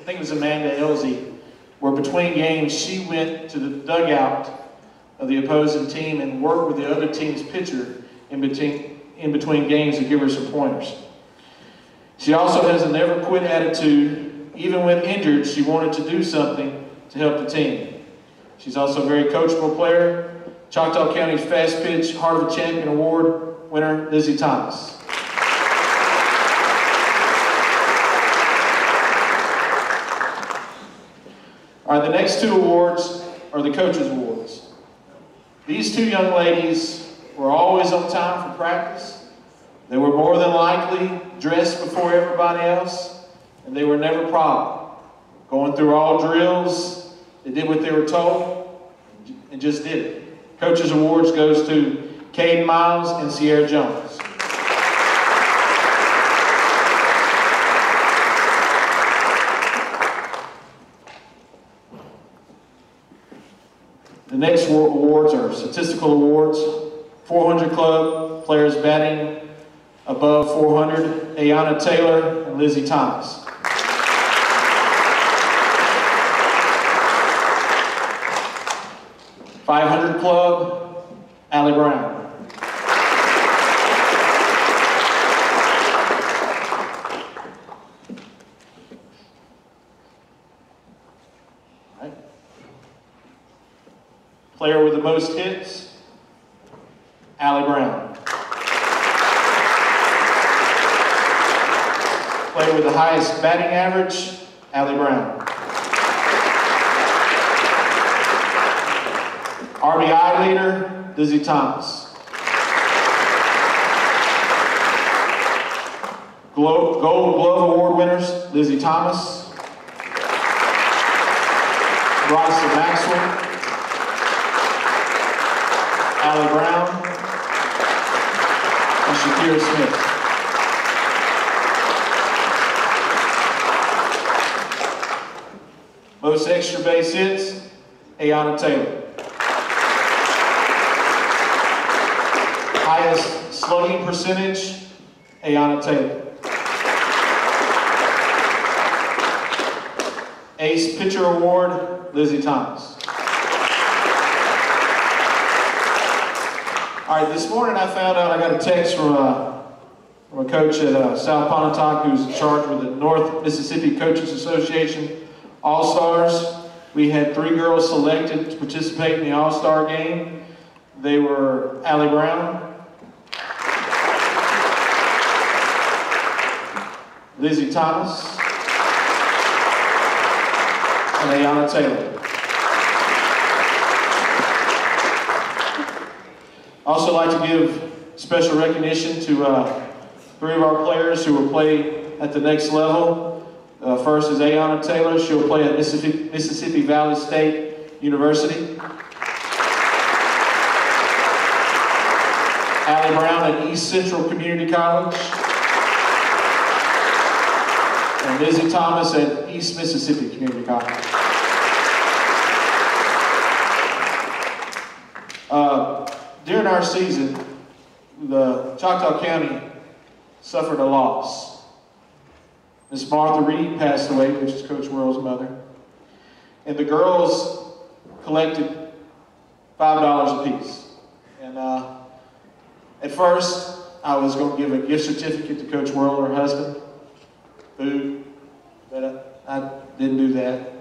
Speaker 6: think it was Amanda Elsie, where between games, she went to the dugout of the opposing team and worked with the other team's pitcher in between games to give her some pointers. She also has a never quit attitude. Even when injured, she wanted to do something to help the team. She's also a very coachable player. Choctaw County's Fast Pitch Heart of the Champion Award winner, Lizzie Thomas. All right, the next 2 awards are the Coaches Awards. These 2 young ladies were always on time for practice. They were more than likely dressed before everybody else, and they were never a problem. Going through all drills, they did what they were told, and just did it. Coaches Awards goes to Caden Miles and Sierra Jones. The next awards are Statistical Awards. 400 Club, players batting above 400, Ayanna Taylor and Lizzie Thomas. .500 Club, Allie Brown. Right. Player with the most hits, Allie Brown. Player with the highest batting average, Allie Brown. RBI leader, Lizzie Thomas. Gold Glove Award winners, Lizzie Thomas. Bryson Maxwell. Allie Brown. And Shakira Smith. Most extra base hits, Ayanna Taylor. Highest slugging percentage, Ayanna Taylor. Ace Pitcher Award, Lizzie Thomas. All right, this morning I found out I got a text from a coach at South Pontotoc who's in charge with the North Mississippi Coaches Association All-Stars. We had 3 girls selected to participate in the All-Star game. They were Allie Brown, Lizzie Thomas, and Ayanna Taylor. I also like to give special recognition to 3 of our players who will play at the next level. First is Ayanna Taylor. She'll play at Mississippi Valley State University. Allie Brown at East Central Community College. And Lizzie Thomas at East Mississippi Community College. During our season, the Choctaw County suffered a loss. Miss Martha Reed passed away, which is Coach Worrell's mother. And the girls collected $5 apiece. And at first, I was going to give a gift certificate to Coach Worrell, her husband, food, but I didn't do that.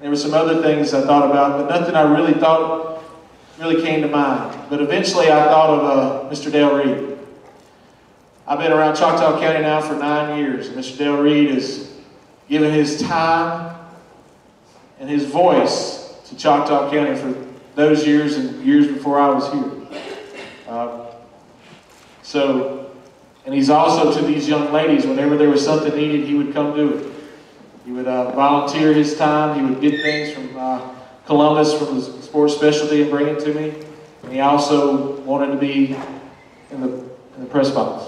Speaker 6: There were some other things I thought about, but nothing I really thought really came to mind. But eventually I thought of Mr. Dale Reed. I've been around Choctaw County now for 9 years. Mr. Dale Reed has given his time and his voice to Choctaw County for those years and years before I was here. And he's also to these young ladies, whenever there was something needed, he would come do it. He would volunteer his time. He would get things from Columbus, from the sports specialty, and bring it to me. And he also wanted to be in the press box.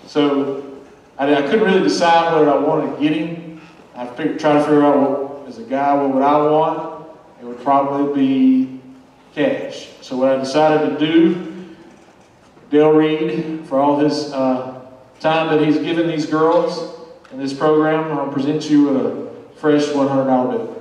Speaker 6: So I couldn't really decide whether I wanted to get him. I tried to figure out, as a guy, what would I want? It would probably be cash. So what I decided to do, Dale Reed, for all his time that he's given these girls in this program, I'll present you with a fresh $100 bill.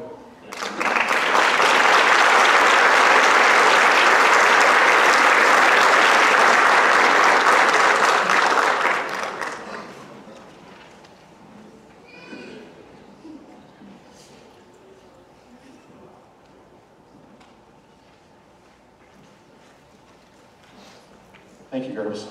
Speaker 6: Thank you, girls.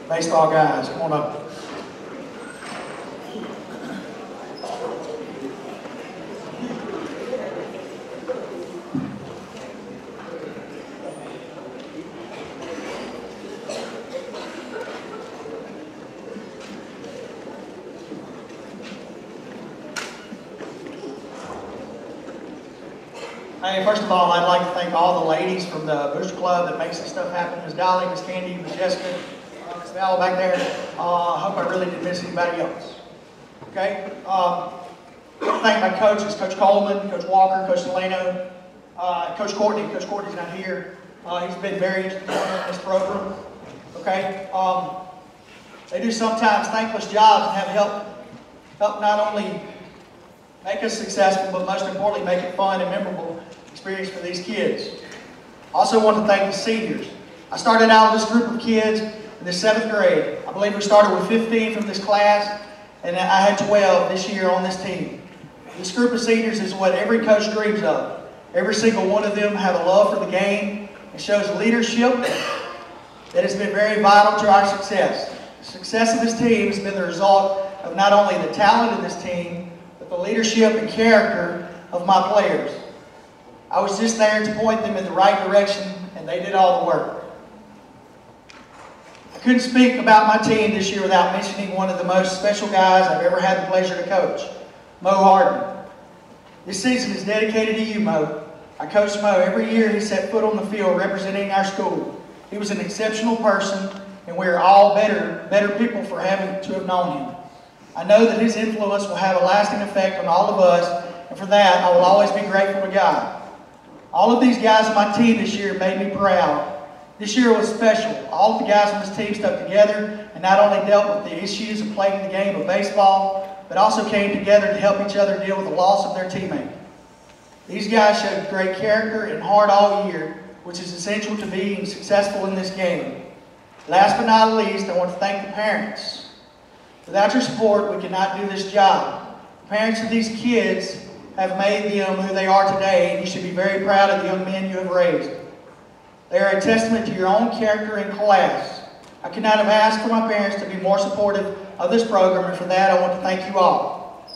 Speaker 6: Baseball guys, come on up. Hey, first of all, I'd like to thank all the ladies from the Booster Club that makes this stuff happen. Ms. Dolly, Ms. Candy, Ms. Jessica, Ms. Val back there. I hope I really didn't miss anybody else. Okay? I want to thank my coaches, Coach Coleman, Coach Walker, Coach Delano, Coach Courtney. Coach Courtney's not here. He's been very instrumental in this program. Okay? They do sometimes thankless jobs and have help not only make us successful, but most importantly, make it fun and memorable experience for these kids. Also want to thank the seniors. I started out with this group of kids in the 7th grade. I believe we started with 15 from this class, and I had 12 this year on this team. This group of seniors is what every coach dreams of. Every single one of them have a love for the game and shows leadership that has been very vital to our success. The success of this team has been the result of not only the talent of this team, but the leadership and character of my players. I was just there to point them in the right direction, and they did all the work. I couldn't speak about my team this year without mentioning one of the most special guys I've ever had the pleasure to coach, Mo Harden. This season is dedicated to you, Mo. I coached Mo every year he set foot on the field representing our school. He was an exceptional person, and we are all better people for having to have known him. I know that his influence will have a lasting effect on all of us, and for that, I will always be grateful to God. All of these guys on my team this year made me proud. This year was special. All of the guys on this team stuck together and not only dealt with the issues of playing the game of baseball, but also came together to help each other deal with the loss of their teammate. These guys showed great character and heart all year, which is essential to being successful in this game. Last but not least, I want to thank the parents. Without your support, we cannot do this job. The parents of these kids have made them who they are today, and you should be very proud of the young men you have raised. They are a testament to your own character and class. I could not have asked for my parents to be more supportive of this program, and for that I want to thank you all.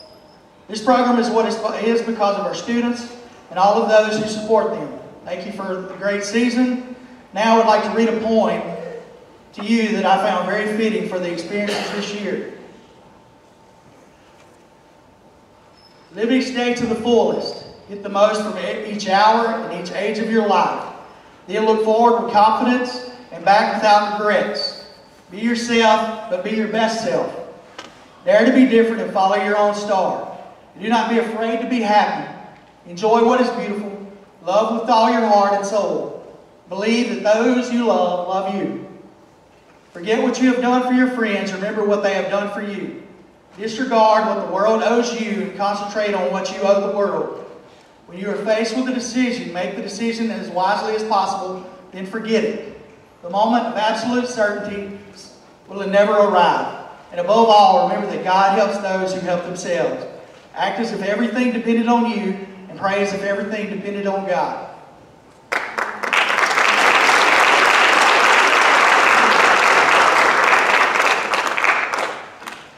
Speaker 6: This program is what it is because of our students and all of those who support them. Thank you for the great season. Now I would like to read a poem to you that I found very fitting for the experiences this year. Live each day to the fullest. Get the most from each hour and each age of your life. Then look forward with confidence and back without regrets. Be yourself, but be your best self. Dare to be different and follow your own star. Do not be afraid to be happy.
Speaker 8: Enjoy what is beautiful. Love with all your heart and soul. Believe that those you love you. Forget what you have done for your friends. Remember what they have done for you. Disregard what the world owes you and concentrate on what you owe the world. When you are faced with a decision, make the decision as wisely as possible, then forget it. The moment of absolute certainty will never arrive. And above all, remember that God helps those who help themselves. Act as if everything depended on you, and pray as if everything depended on God.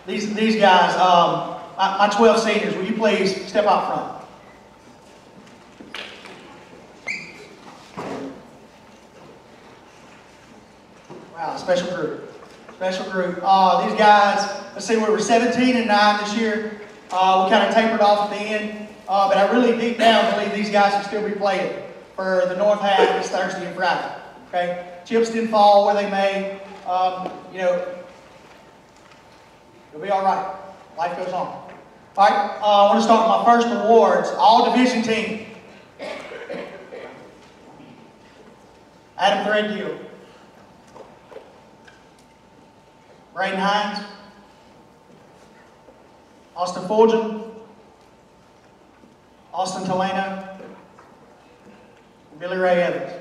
Speaker 8: These guys, my 12 seniors, will you please step out front? Wow, special group. Special group. These guys, let's see, we were 17 and 9 this year. We kind of tapered off at the end. But I really deep down believe these guys will still be playing for the North half this Thursday and Friday. Okay? Chips didn't fall where they may. You know, it'll be all right. Life goes on. All right, I want to start with my first awards. All division team. Adam Threadgill. Braden Hines. Austin Fulgham. Austin Taleno. Billy Ray Evans.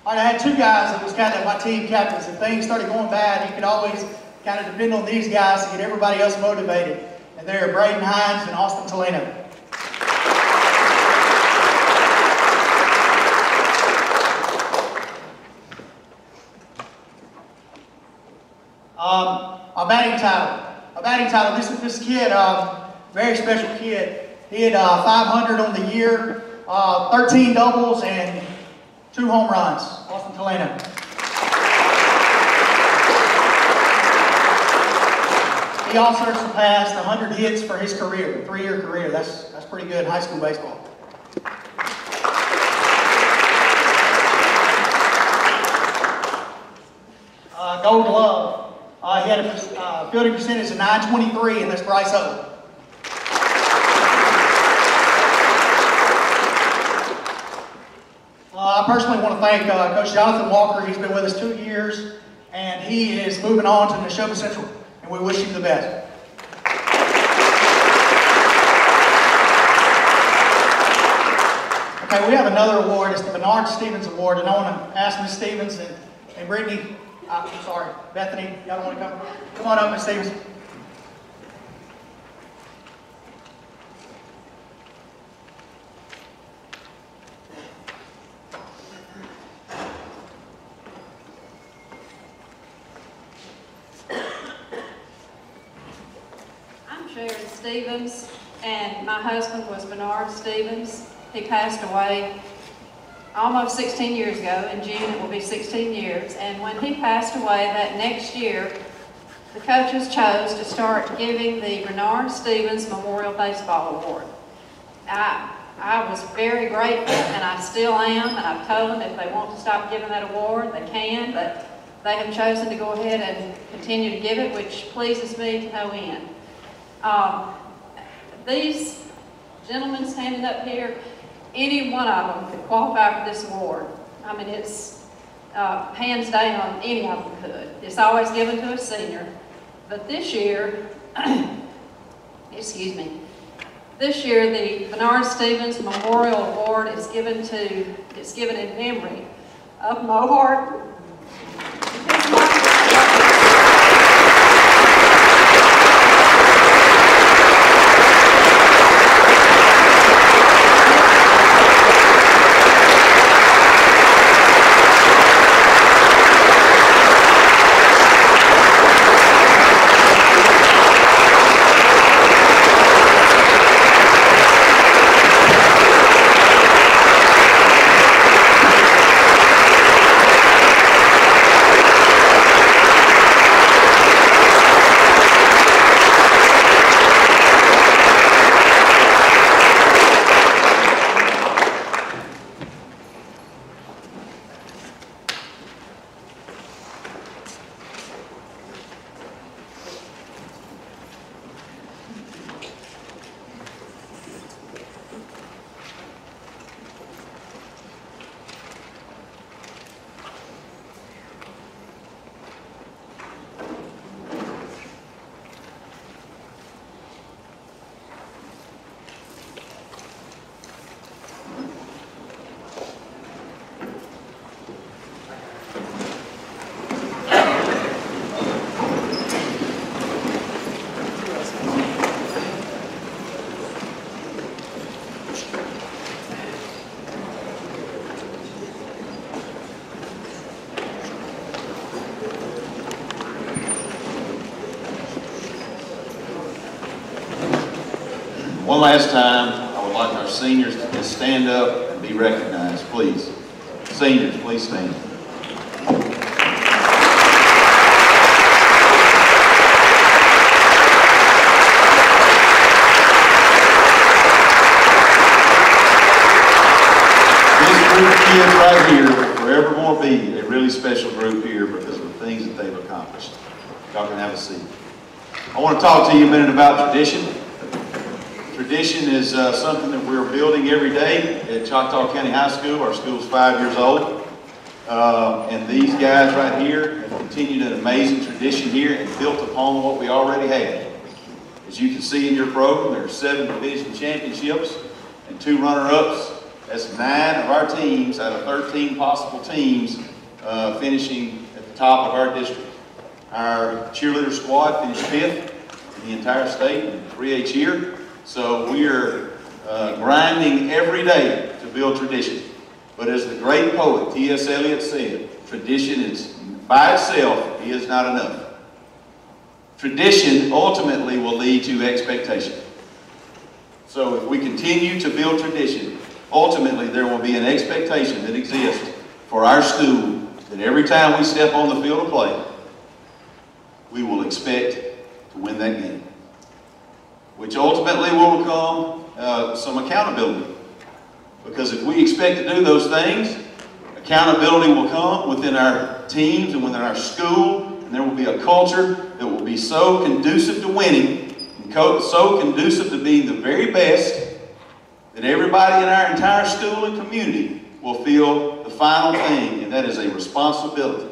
Speaker 8: All right, I had two guys that was kind of my team captains. If things started going bad, you could always kind of depend on these guys to get everybody else motivated. And they're Braden Hines and Austin Taleno. A batting title. This kid, very special kid. He had 500 on the year, 13 doubles and 2 home runs. Austin Taleno. He also surpassed 100 hits for his career, 3-year career. That's pretty good in high school baseball. Gold Glove. He had a fielding percentage of .923, and that's Bryce Owen. I personally want to thank Coach Jonathan Walker. He's been with us 2 years, and he is moving on to Neshoba Central, and we wish him the best. Okay, we have another award. It's the Bernard Stevens Award, and I want to ask Ms. Stevens and Brittany. I'm sorry, Bethany, y'all don't want to come? Come on up, Ms. Stevens.
Speaker 9: I'm Sharon Stevens, and my husband was Bernard Stevens. He passed away almost 16 years ago. In June it will be 16 years. And when he passed away that next year, the coaches chose to start giving the Bernard Stevens Memorial Baseball Award. I was very grateful, and I still am, and I've told them if they want to stop giving that award, they can, but they have chosen to go ahead and continue to give it, which pleases me to no end. These gentlemen standing up here, any one of them could qualify for this award. I mean, it's hands down, any of them could. It's always given to a senior. But this year, excuse me, this year the Bernard Stevens Memorial Award is given in memory of Mo Horton.
Speaker 10: One last time, I would like our seniors to just stand up and be recognized, please. Seniors, please stand. Kids right here will forevermore be a really special group here because of the things that they've accomplished. Y'all can have a seat. I want to talk to you a minute about tradition. Tradition is something that we're building every day at Choctaw County High School. Our school's 5 years old. And these guys right here have continued an amazing tradition here and built upon what we already had. As you can see in your program, there are 7 division championships and 2 runner-ups. That's 9 of our teams out of 13 possible teams finishing at the top of our district. Our cheerleader squad finished 5th in the entire state in 3A cheer. So we are grinding every day to build tradition. But as the great poet T.S. Eliot said, tradition is by itself is not enough. Tradition ultimately will lead to expectation. So if we continue to build tradition, ultimately, there will be an expectation that exists for our school that every time we step on the field of play, we will expect to win that game, which ultimately will become some accountability. Because if we expect to do those things, accountability will come within our teams and within our school, and there will be a culture that will be so conducive to winning, and so conducive to being the very best, that everybody in our entire school and community will feel the final thing, and that is a responsibility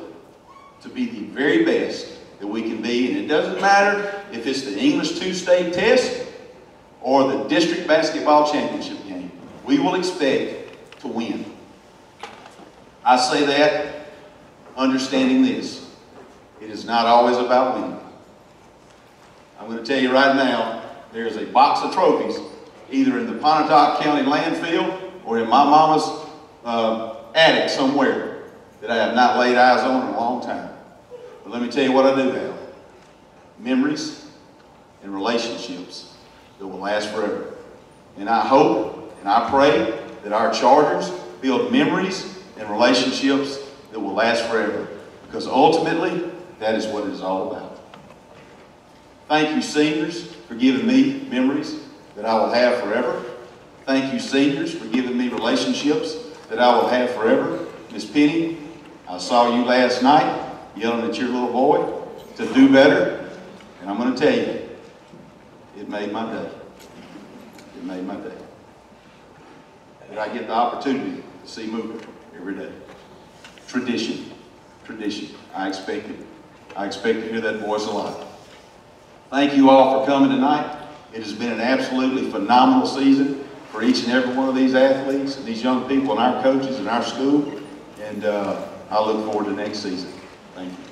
Speaker 10: to be the very best that we can be. And it doesn't matter if it's the English 2 state test or the district basketball championship game. We will expect to win. I say that understanding this. It is not always about winning. I'm going to tell you right now, there is a box of trophies either in the Pontotoc County landfill or in my mama's attic somewhere that I have not laid eyes on in a long time. But let me tell you what I do have. Memories and relationships that will last forever. And I hope and I pray that our charters build memories and relationships that will last forever. Because ultimately, that is what it is all about. Thank you, seniors, for giving me memories that I will have forever. Thank you, seniors, for giving me relationships that I will have forever. Miss Penny, I saw you last night yelling at your little boy to do better, and I'm going to tell you, it made my day. It made my day. That I get the opportunity to see movement every day. Tradition. Tradition. I expect it. I expect to hear that voice a lot. Thank you all for coming tonight. It has been an absolutely phenomenal season for each and every one of these athletes and these young people and our coaches and our school. And I look forward to next season. Thank you.